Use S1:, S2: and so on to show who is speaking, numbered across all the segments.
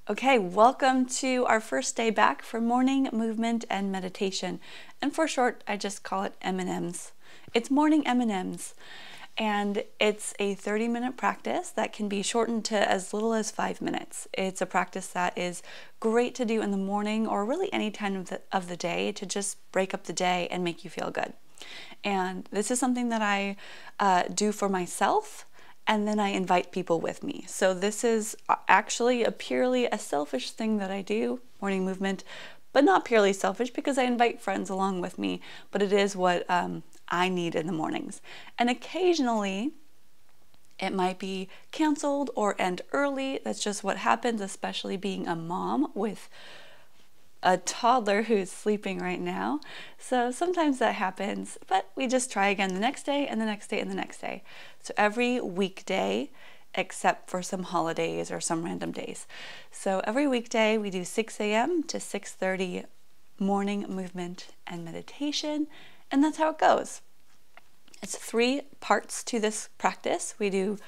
S1: Okay, welcome to our first day back for morning movement and meditation. And for short, I just call it M&Ms. It's morning M&Ms. And it's a 30-minute practice that can be shortened to as little as 5 minutes. It's a practice that is great to do in the morning or really any time of the day to just break up the day and make you feel good. And this is something that I do for myself, and then I invite people with me. So this is actually purely a selfish thing that I do, morning movement, but not purely selfish because I invite friends along with me, but it is what I need in the mornings. And occasionally it might be canceled or end early. That's just what happens, especially being a mom with a toddler who's sleeping right now. So sometimes that happens, but we just try again the next day and the next day and the next day. So every weekday, except for some holidays or some random days. So every weekday we do 6 a.m. to 6:30 morning movement and meditation, and that's how it goes. It's 3 parts to this practice. We do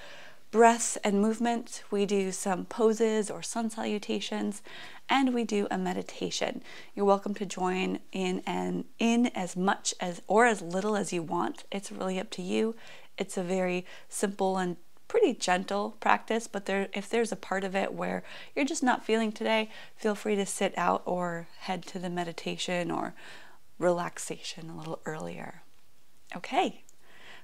S1: breath and movement, we do some poses or sun salutations, and we do a meditation. You're welcome to join in as much as or as little as you want. It's really up to you. It's a very simple and pretty gentle practice, but if there's a part of it where you're just not feeling today, feel free to sit out or head to the meditation or relaxation a little earlier. Okay.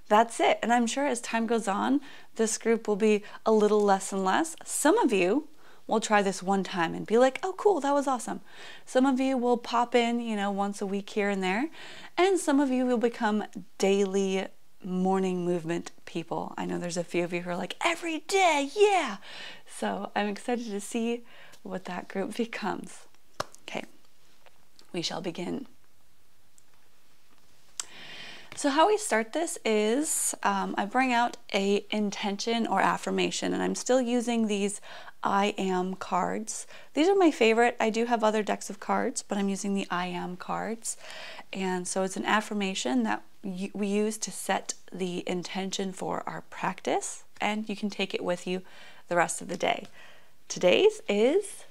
S1: That's it. And I'm sure as time goes on, this group will be a little less and less. Some of you will try this one time and be like, oh, cool, that was awesome. Some of you will pop in, once a week here and there. And some of you will become daily morning movement people. I know there's a few of you who are like, every day, yeah. So I'm excited to see what that group becomes. Okay, we shall begin. So how we start this is I bring out a intention or affirmation, and I'm still using these I am cards. These are my favorite. I do have other decks of cards, but I'm using the I am cards. And so it's an affirmation that we use to set the intention for our practice, and you can take it with you the rest of the day. Today's is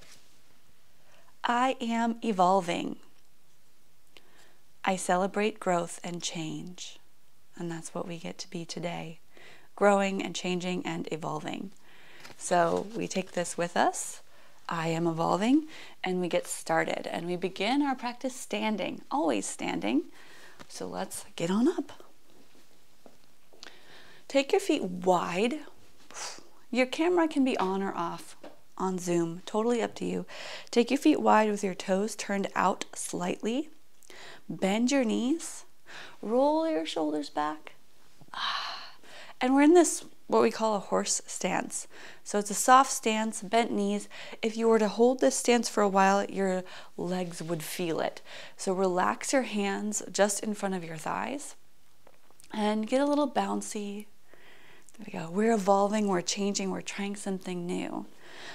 S1: I am evolving. I celebrate growth and change, and that's what we get to be today, growing and changing and evolving. So we take this with us, I am evolving, and we get started, and we begin our practice standing, always standing. So let's get on up. Take your feet wide. Your camera can be on or off on Zoom, totally up to you. Take your feet wide with your toes turned out slightly. Bend your knees, roll your shoulders back, and we're in this, what we call a horse stance. So it's a soft stance, bent knees. If you were to hold this stance for a while, your legs would feel it. So relax your hands just in front of your thighs and get a little bouncy. There we go. We're evolving, we're changing, we're trying something new.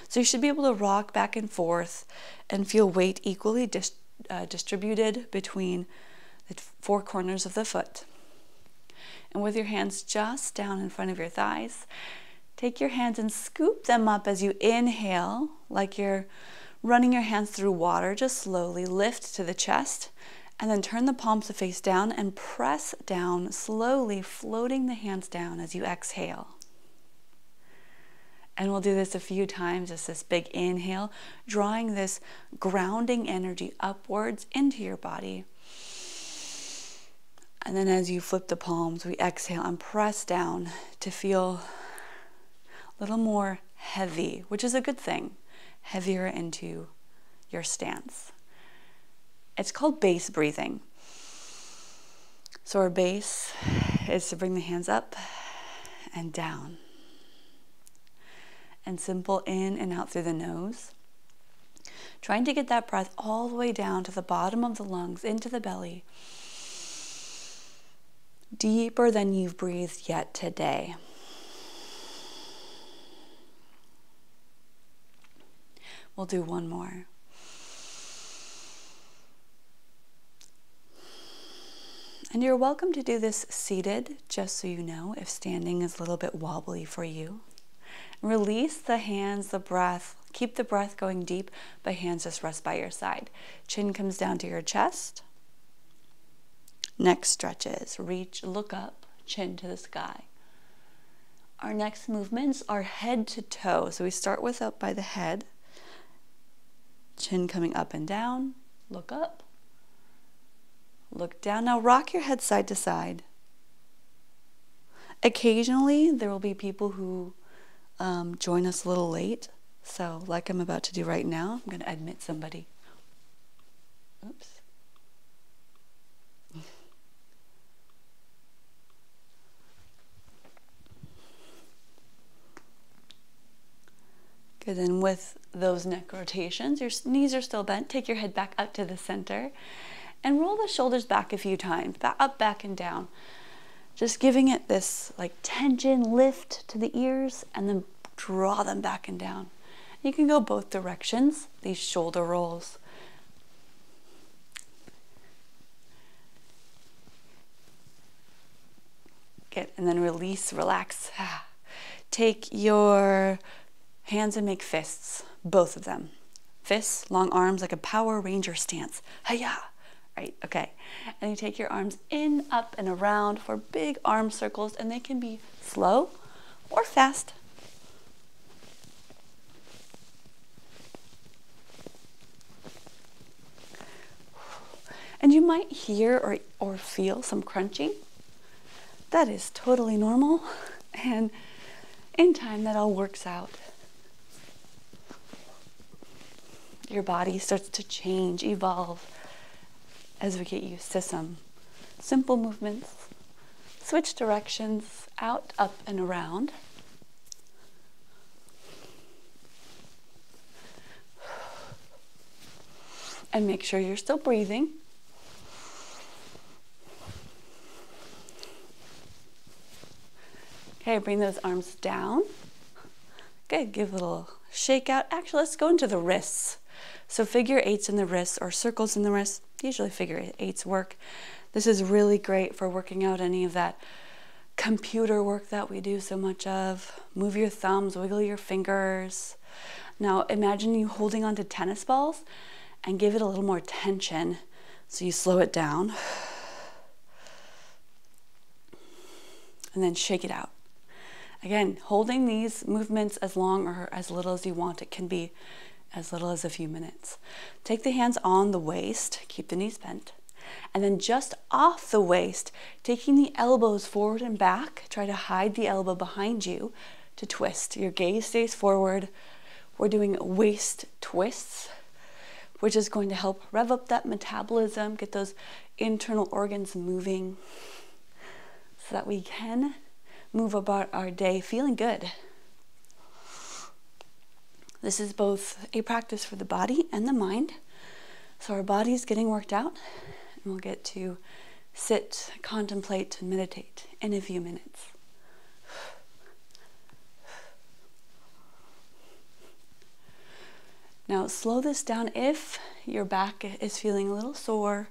S1: So you should be able to rock back and forth and feel weight equally distributed between the 4 corners of the foot. And with your hands just down in front of your thighs, take your hands and scoop them up as you inhale, like you're running your hands through water. Just slowly lift to the chest, and then turn the palms to face down and press down, slowly floating the hands down as you exhale. And we'll do this a few times, just this big inhale, drawing this grounding energy upwards into your body. And then as you flip the palms, we exhale and press down to feel a little more heavy, which is a good thing, heavier into your stance. It's called base breathing. So our base is to bring the hands up and down. And simple in and out through the nose. Trying to get that breath all the way down to the bottom of the lungs, into the belly. Deeper than you've breathed yet today. We'll do one more. And you're welcome to do this seated, just so you know, if standing is a little bit wobbly for you. Release the hands, the breath, Keep the breath going deep, but hands just rest by your side. Chin comes down to your chest. Neck stretches. Reach, look up, chin to the sky. Our next movements are head to toe. So we start with up by the head. Chin coming up and down. Look up. Look down. Now rock your head side to side. Occasionally, there will be people who join us a little late. So like I'm about to do right now, I'm going to admit somebody. Oops. Good, and with those neck rotations, your knees are still bent. Take your head back up to the center and roll the shoulders back a few times, up, back, and down. Just giving it this like tension, lift to the ears, and then draw them back and down. You can go both directions, these shoulder rolls. Good, and then release, relax. Take your hands and make fists, both of them. Fists, long arms, like a Power Ranger stance. Hi-ya! Right, okay. And you take your arms in, up, and around for big arm circles, and they can be slow or fast. And you might hear or feel some crunching. That is totally normal, and in time that all works out. Your body starts to change, evolve, as we get used to some simple movements. Switch directions, out, up, and around. And make sure you're still breathing. Okay, bring those arms down. Good, give a little shake out. Actually, let's go into the wrists. So figure eights in the wrists or circles in the wrists. Usually figure eights work. This is really great for working out any of that computer work that we do so much of. Move your thumbs, wiggle your fingers. Now imagine you holding onto tennis balls and give it a little more tension. So you slow it down and then shake it out. Again, holding these movements as long or as little as you want. It can be as little as a few minutes. Take the hands on the waist, keep the knees bent, and then just off the waist, taking the elbows forward and back, try to hide the elbow behind you to twist. Your gaze stays forward. We're doing waist twists, which is going to help rev up that metabolism, get those internal organs moving so that we can move about our day feeling good. This is both a practice for the body and the mind. So our body is getting worked out, and we'll get to sit, contemplate, and meditate in a few minutes. Now slow this down if your back is feeling a little sore.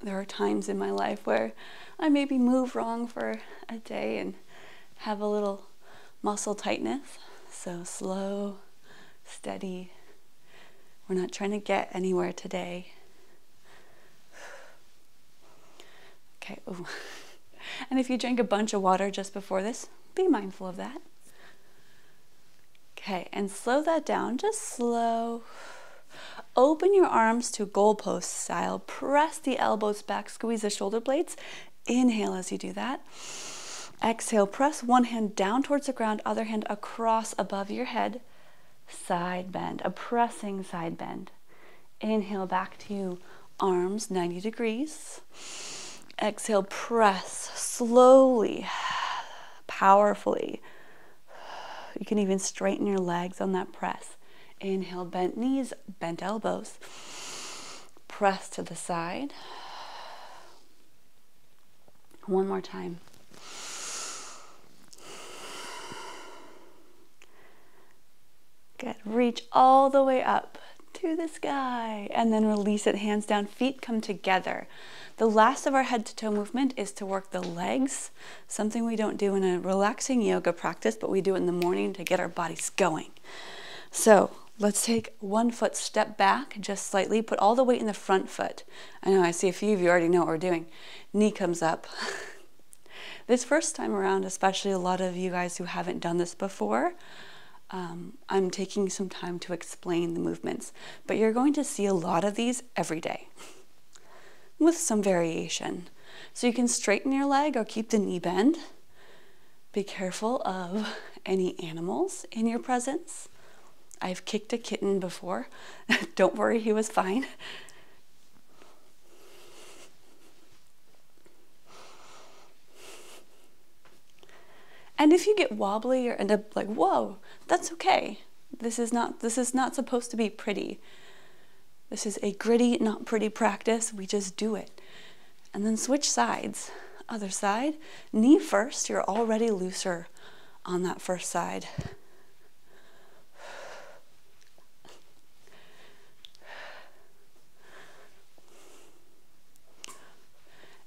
S1: There are times in my life where I maybe move wrong for a day and have a little muscle tightness. So slow, steady. We're not trying to get anywhere today. Okay. Ooh. And if you drink a bunch of water just before this, be mindful of that. Okay, and slow that down, just slow. Open your arms to goalpost style. Press the elbows back, squeeze the shoulder blades. Inhale as you do that. Exhale, press one hand down towards the ground, other hand across above your head. Side bend, a pressing side bend. Inhale back to arms 90 degrees. Exhale, press slowly, powerfully. You can even straighten your legs on that press. Inhale, bent knees, bent elbows. Press to the side. One more time. Good. Reach all the way up to the sky and then release it, hands down, feet come together. The last of our head to toe movement is to work the legs, something we don't do in a relaxing yoga practice, but we do it in the morning to get our bodies going. So let's take one foot, step back just slightly, put all the weight in the front foot. I know, I see a few of you already know what we're doing. Knee comes up. This first time around, especially a lot of you guys who haven't done this before, I'm taking some time to explain the movements, but you're going to see a lot of these every day with some variation. So you can straighten your leg or keep the knee bend. Be careful of any animals in your presence. I've kicked a kitten before. Don't worry, he was fine. And if you get wobbly or end up like, whoa, that's okay. This is not supposed to be pretty. This is a gritty, not pretty practice. We just do it. And then switch sides. Other side, knee first. You're already looser on that first side.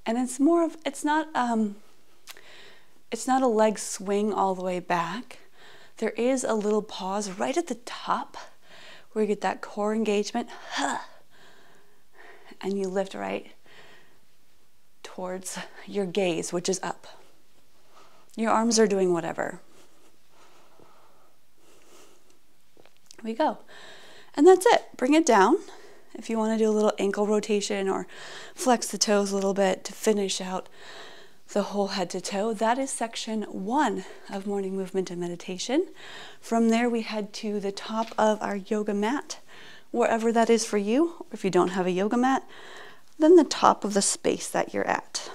S1: And it's not a leg swing all the way back. There is a little pause right at the top where you get that core engagement. And you lift right towards your gaze, which is up. Your arms are doing whatever. Here we go. And that's it. Bring it down. If you want to do a little ankle rotation or flex the toes a little bit to finish out the whole head to toe, that is section 1 of morning movement and meditation. From there, we head to the top of our yoga mat, wherever that is for you. If you don't have a yoga mat, then the top of the space that you're at.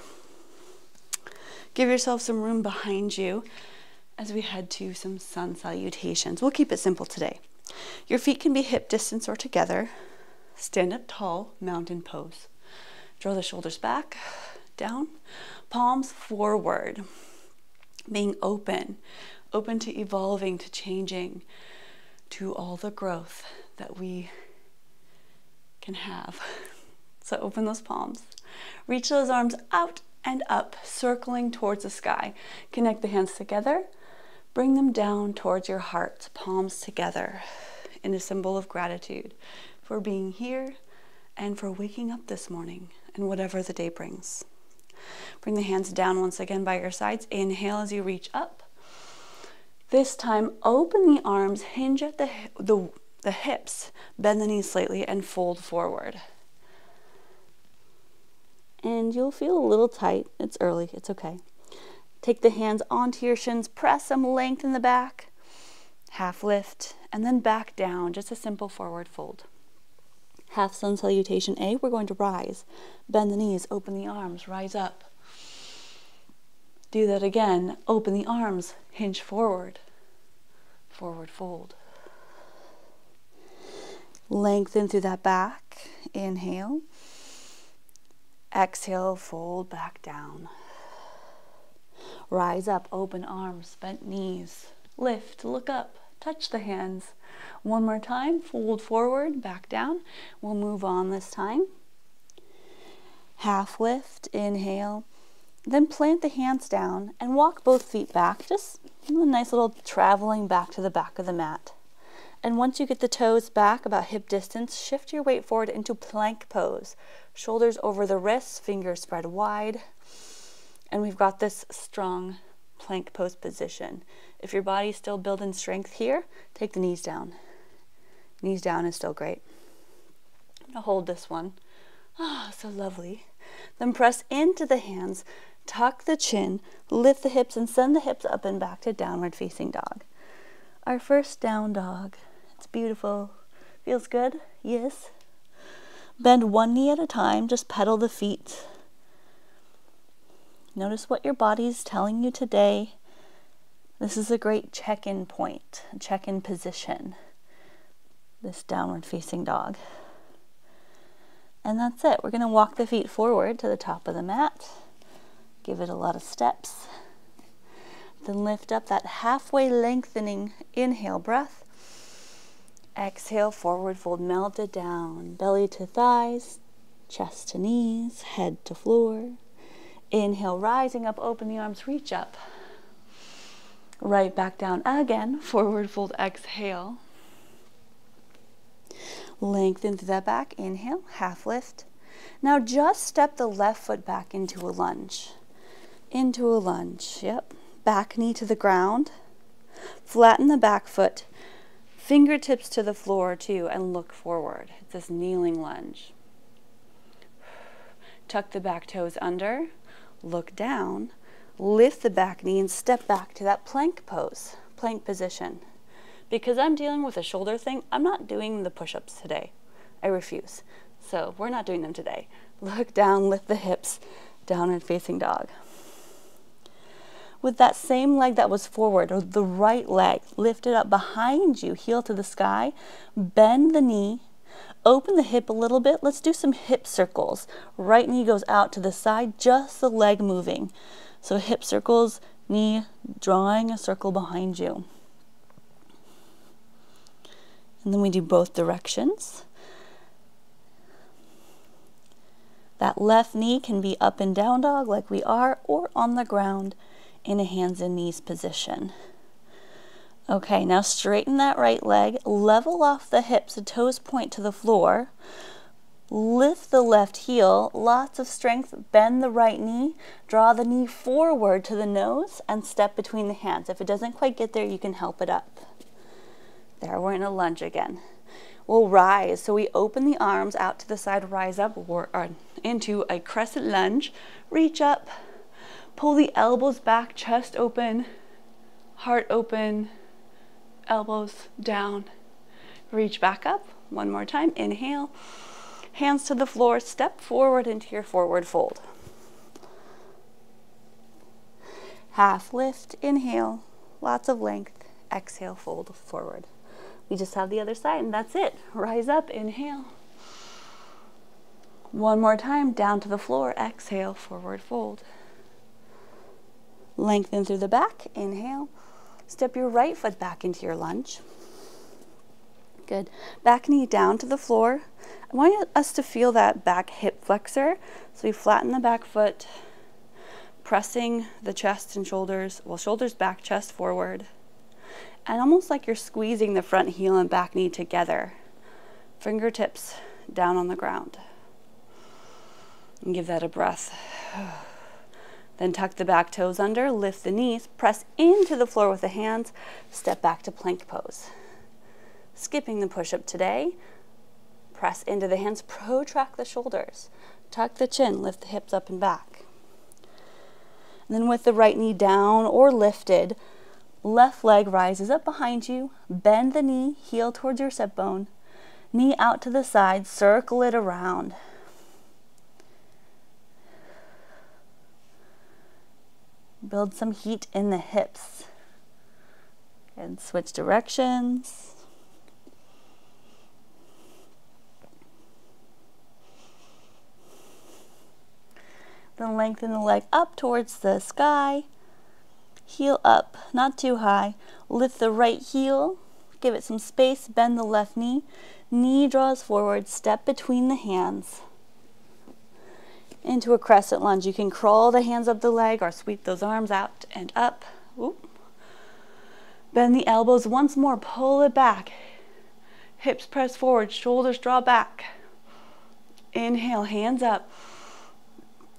S1: Give yourself some room behind you as we head to some sun salutations. We'll keep it simple today. Your feet can be hip distance or together. Stand up tall, mountain pose. Draw the shoulders back, down, palms forward. Being open to evolving, to changing, to all the growth that we can have. So open those palms. Reach those arms out and up, circling towards the sky. Connect the hands together. Bring them down towards your heart, palms together, in a symbol of gratitude for being here and for waking up this morning and whatever the day brings. Bring the hands down once again by your sides. Inhale as you reach up. This time, open the arms, hinge at the hips, bend the knees slightly, and fold forward. And you'll feel a little tight. It's early, it's okay. Take the hands onto your shins, press them, lengthen the back, half lift, and then back down, just a simple forward fold. Half sun salutation A, we're going to rise. Bend the knees, open the arms, rise up. Do that again, open the arms, hinge forward, forward fold. Lengthen through that back, inhale. Exhale, fold back down. Rise up, open arms, bent knees, lift, look up, touch the hands. One more time, fold forward, back down. We'll move on this time. Half lift, inhale. Then plant the hands down and walk both feet back, just a nice little traveling back to the back of the mat. And once you get the toes back about hip distance, shift your weight forward into plank pose. Shoulders over the wrists, fingers spread wide. And we've got this strong plank pose position. If your body's still building strength here, take the knees down. Knees down is still great. I'm gonna hold this one. Ah, so lovely. Then press into the hands, tuck the chin, lift the hips, and send the hips up and back to downward facing dog. Our first down dog. It's beautiful. Feels good? Yes. Bend one knee at a time, just pedal the feet. Notice what your body's telling you today. This is a great check-in point, check-in position, this downward facing dog. And that's it. We're going to walk the feet forward to the top of the mat. Give it a lot of steps. Then lift up that halfway lengthening inhale breath. Exhale, forward fold, melt it down. Belly to thighs, chest to knees, head to floor. Inhale, rising up, open the arms, reach up. Right back down again, forward fold, exhale. Lengthen through that back. Inhale, half lift. Now just step the left foot back into a lunge. Into a lunge, yep. Back knee to the ground. Flatten the back foot. Fingertips to the floor too, and look forward. It's this kneeling lunge. Tuck the back toes under. Look down. Lift the back knee and step back to that plank pose, plank position. Because I'm dealing with a shoulder thing, I'm not doing the push-ups today. I refuse. So we're not doing them today. Look down, lift the hips, downward facing dog. With that same leg that was forward, or the right leg, lift it up behind you, heel to the sky, bend the knee, open the hip a little bit. Let's do some hip circles. Right knee goes out to the side, just the leg moving. So hip circles, knee drawing a circle behind you. And then we do both directions. That left knee can be up and down dog like we are, or on the ground in a hands and knees position. Okay, now straighten that right leg, level off the hips, the toes point to the floor. Lift the left heel, lots of strength, bend the right knee, draw the knee forward to the nose, and step between the hands. If it doesn't quite get there, you can help it up. There, we're in a lunge again. We'll rise, so we open the arms out to the side, rise up, or into a crescent lunge, reach up, pull the elbows back, chest open, heart open, elbows down, reach back up, one more time, inhale, hands to the floor, step forward into your forward fold. Half lift, inhale, lots of length, exhale, fold forward. We just have the other side, and that's it. Rise up, inhale. One more time, down to the floor, exhale, forward fold. Lengthen through the back, inhale. Step your right foot back into your lunge. Good. Back knee down to the floor. I want us to feel that back hip flexor. So we flatten the back foot, pressing the chest and shoulders, well, shoulders back, chest forward. And almost like you're squeezing the front heel and back knee together. Fingertips down on the ground. And give that a breath. Then tuck the back toes under, lift the knees, press into the floor with the hands, step back to plank pose. Skipping the push-up today. Press into the hands, protract the shoulders. Tuck the chin, lift the hips up and back. And then with the right knee down or lifted, left leg rises up behind you, bend the knee, heel towards your sit bone, knee out to the side, circle it around. Build some heat in the hips. And switch directions. Then lengthen the leg up towards the sky. Heel up, not too high. Lift the right heel, give it some space, bend the left knee. Knee draws forward, step between the hands. Into a crescent lunge. You can crawl the hands up the leg or sweep those arms out and up. Oop. Bend the elbows once more, pull it back. Hips press forward, shoulders draw back. Inhale, hands up.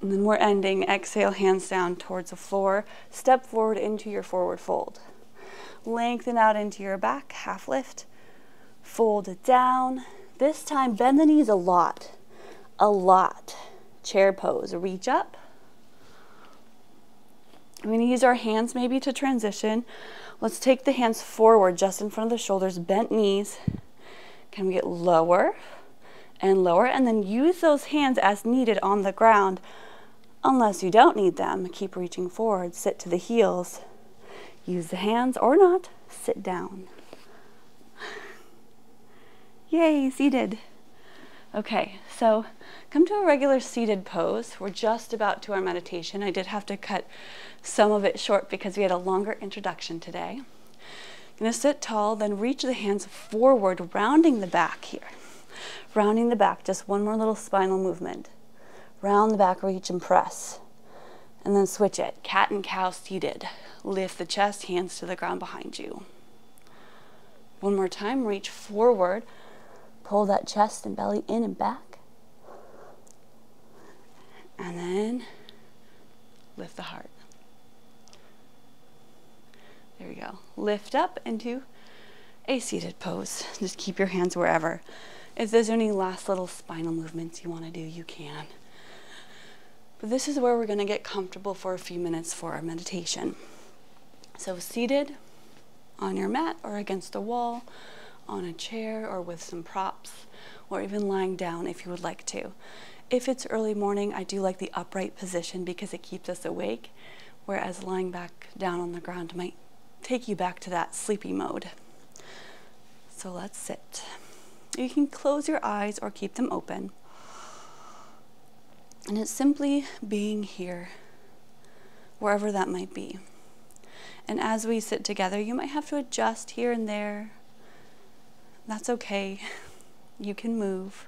S1: And then we're ending. Exhale, hands down towards the floor. Step forward into your forward fold. Lengthen out into your back, half lift. Fold it down. This time, bend the knees a lot. A lot. Chair pose. Reach up. I'm going to use our hands maybe to transition. Let's take the hands forward just in front of the shoulders, bent knees. Can we get lower and lower? And then use those hands as needed on the ground. Unless you don't need them, keep reaching forward. Sit to the heels. Use the hands or not. Sit down. Yay, seated. Okay, so come to a regular seated pose. We're just about to our meditation. I did have to cut some of it short because we had a longer introduction today. I'm going to sit tall, then reach the hands forward, rounding the back here. Rounding the back, just one more little spinal movement. Round the back, reach and press. And then switch it. Cat and cow seated. Lift the chest, hands to the ground behind you. One more time, reach forward. Pull that chest and belly in and back. And then lift the heart. There we go. Lift up into a seated pose. Just keep your hands wherever. If there's any last little spinal movements you want to do, you can. But this is where we're going to get comfortable for a few minutes for our meditation. So seated on your mat or against a wall, on a chair or with some props, or even lying down if you would like to. If it's early morning, I do like the upright position because it keeps us awake, whereas lying back down on the ground might take you back to that sleepy mode. So let's sit. You can close your eyes or keep them open. And it's simply being here, wherever that might be. And as we sit together, you might have to adjust here and there. That's okay. You can move.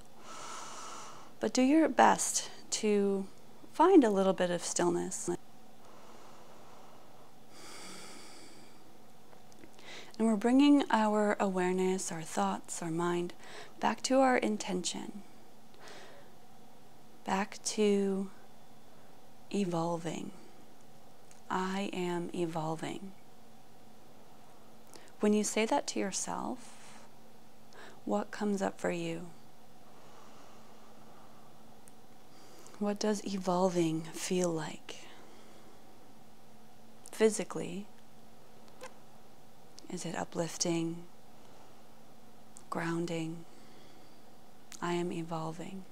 S1: But do your best to find a little bit of stillness. And we're bringing our awareness, our thoughts, our mind back to our intention. Back to evolving. I am evolving. When you say that to yourself, what comes up for you? What does evolving feel like? Physically, is it uplifting, grounding? I am evolving.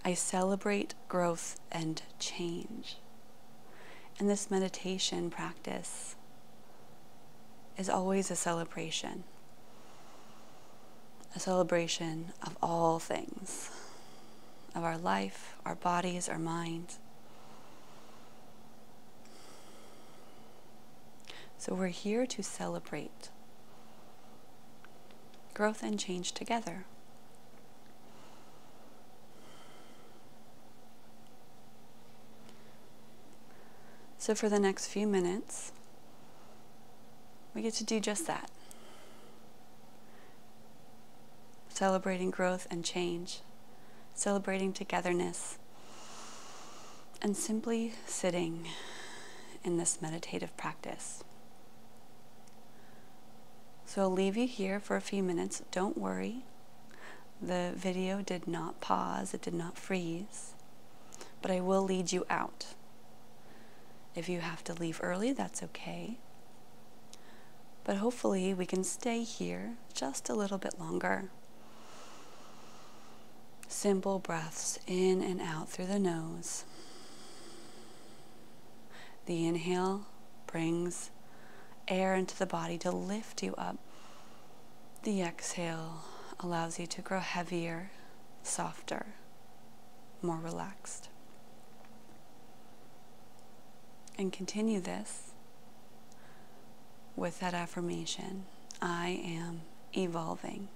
S1: I celebrate growth and change. And this meditation practice is always a celebration of all things, of our life, our bodies, our minds. So we're here to celebrate growth and change together. So for the next few minutes, we get to do just that. Celebrating growth and change, celebrating togetherness, and simply sitting in this meditative practice. So I'll leave you here for a few minutes. Don't worry. The video did not pause, it did not freeze, but I will lead you out. If you have to leave early, that's okay. But hopefully we can stay here just a little bit longer. Simple breaths in and out through the nose. The inhale brings air into the body to lift you up. The exhale allows you to grow heavier, softer, more relaxed. And continue this with that affirmation, I am evolving.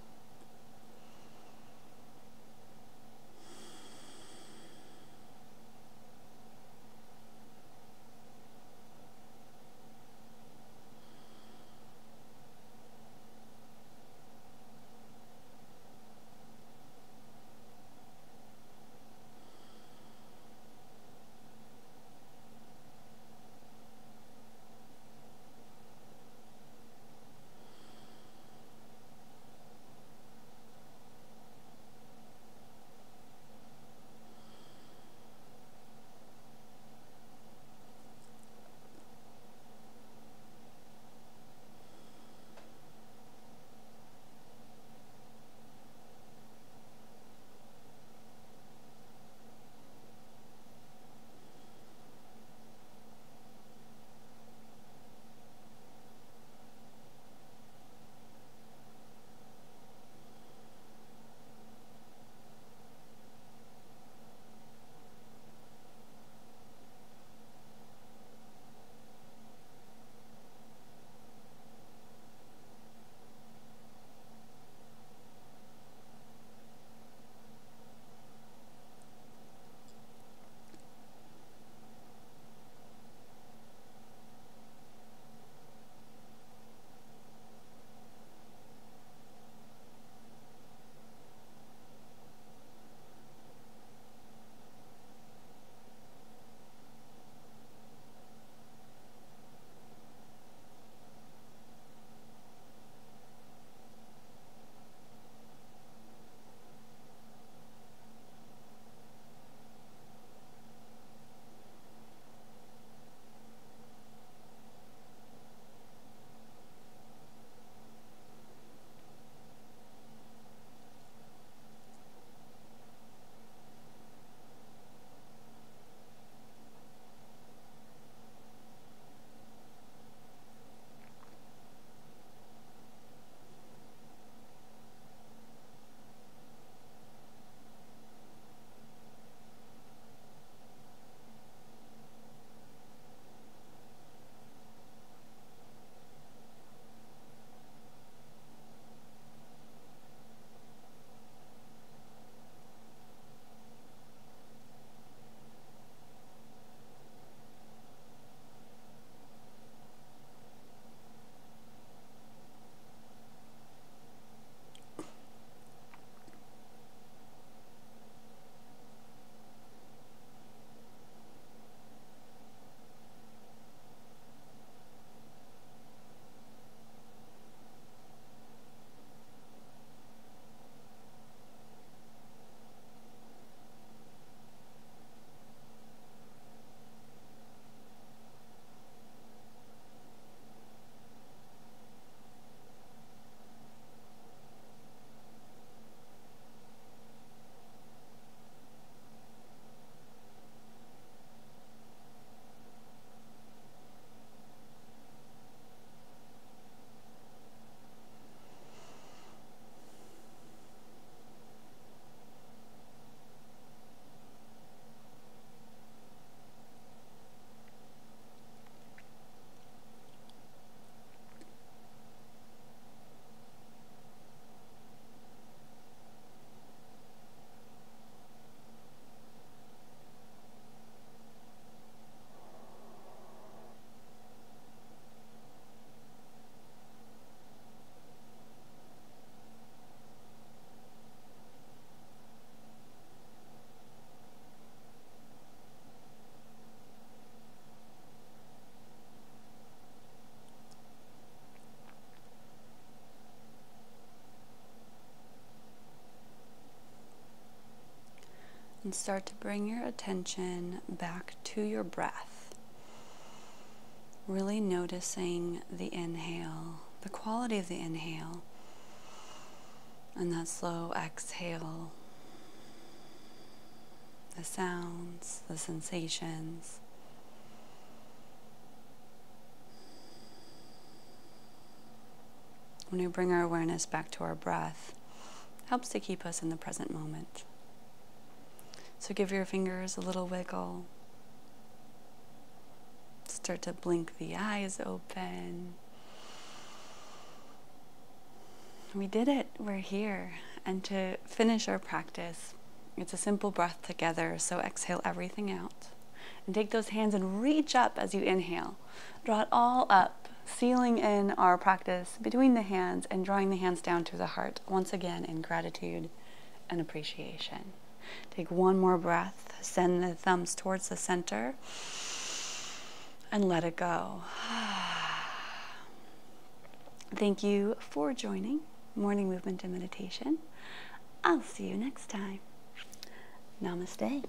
S1: And start to bring your attention back to your breath. Really noticing the inhale, the quality of the inhale, and that slow exhale, the sounds, the sensations. When we bring our awareness back to our breath, it helps to keep us in the present moment. So give your fingers a little wiggle. Start to blink the eyes open. We did it. We're here. And to finish our practice, it's a simple breath together. So exhale everything out. And take those hands and reach up as you inhale. Draw it all up, sealing in our practice between the hands and drawing the hands down to the heart. Once again, in gratitude and appreciation. Take one more breath. Send the thumbs towards the center. And let it go. Thank you for joining Morning Movement and Meditation. I'll see you next time. Namaste.